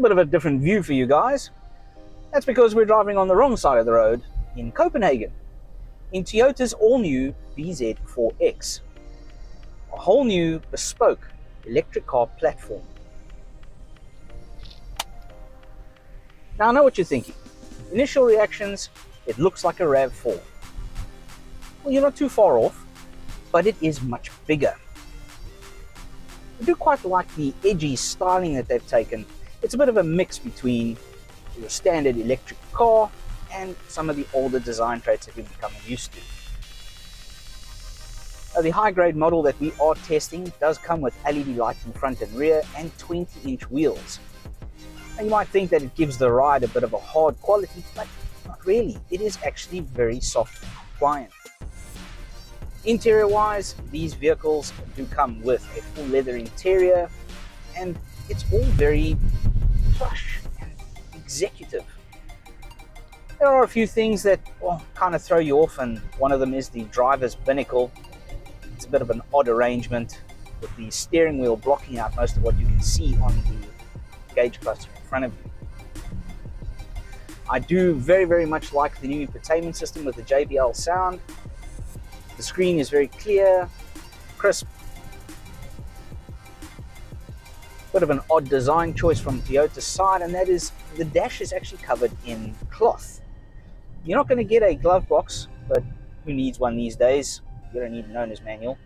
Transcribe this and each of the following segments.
A bit of a different view for you guys. That's because we're driving on the wrong side of the road in Copenhagen, in Toyota's all-new bZ4X, a whole new bespoke electric car platform. Now I know what you're thinking. Initial reactions, it looks like a RAV4. Well, you're not too far off, but it is much bigger. I do quite like the edgy styling that they've taken. It's a bit of a mix between your standard electric car and some of the older design traits that we're becoming used to. Now, the high-grade model that we are testing does come with LED lighting front and rear and 20-inch wheels. Now, you might think that it gives the ride a bit of a hard quality, but not really. It is actually very soft and compliant. Interior-wise, these vehicles do come with a full leather interior, and it's all very plush and executive. There are a few things that kind of throw you off, and one of them is the driver's binnacle. It's a bit of an odd arrangement with the steering wheel blocking out most of what you can see on the gauge cluster in front of you. I do very much like the new infotainment system with the JBL sound. The screen is very clear, crisp. Bit of an odd design choice from Toyota's side, and that is the dash is actually covered in cloth. You're not going to get a glove box, but who needs one these days? You don't need an owner's manual.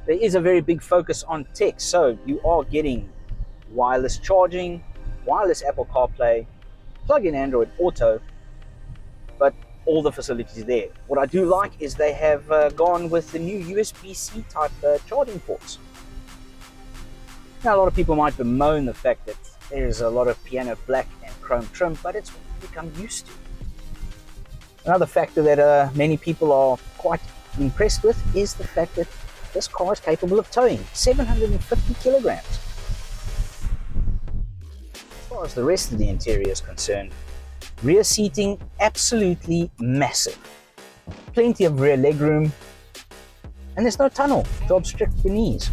There is a very big focus on tech, so you are getting wireless charging, wireless Apple CarPlay, plug-in Android Auto, but all the facilities there. What I do like is they have gone with the new USB-C type charging ports. Now, a lot of people might bemoan the fact that there's a lot of piano black and chrome trim, but it's what we've become used to. Another factor that many people are quite impressed with is the fact that this car is capable of towing 750 kilograms. As far as the rest of the interior is concerned, rear seating absolutely massive. Plenty of rear legroom, and there's no tunnel to obstruct your knees.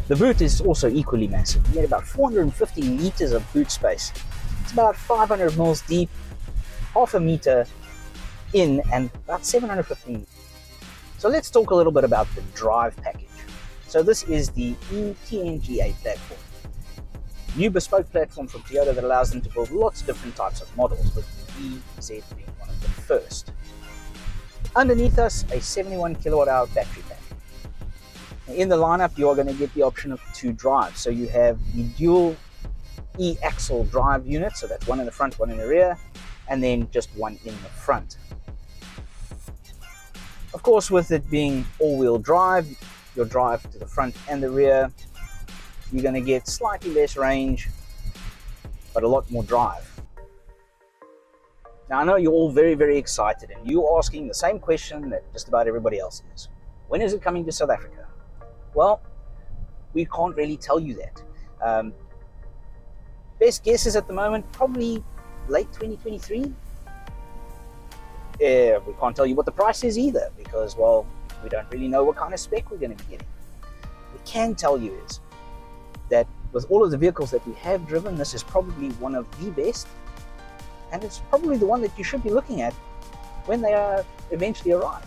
The boot is also equally massive. You get about 450 liters of boot space. It's about 500 mils deep, half a meter in, and about 750 meters. So let's talk a little bit about the drive package. So this is the eTNGA platform. New bespoke platform from Toyota that allows them to build lots of different types of models, with the bZ being one of the first. Underneath us, a 71 kilowatt hour battery pack. In the lineup, you are going to get the option of 2 drives. So you have the dual e-axle drive unit, so that's one in the front, one in the rear, and then just one in the front. Of course, with it being all-wheel drive, your drive to the front and the rear, you're going to get slightly less range, but a lot more drive. Now, I know you're all very excited, and you're asking the same question that just about everybody else is. When is it coming to South Africa? Well, we can't really tell you that. Best guesses at the moment, probably late 2023. We can't tell you what the price is either, because, well, we don't really know what kind of spec we're going to be getting. What we can tell you is that with all of the vehicles that we have driven, this is probably one of the best, and it's probably the one that you should be looking at when they eventually arrive.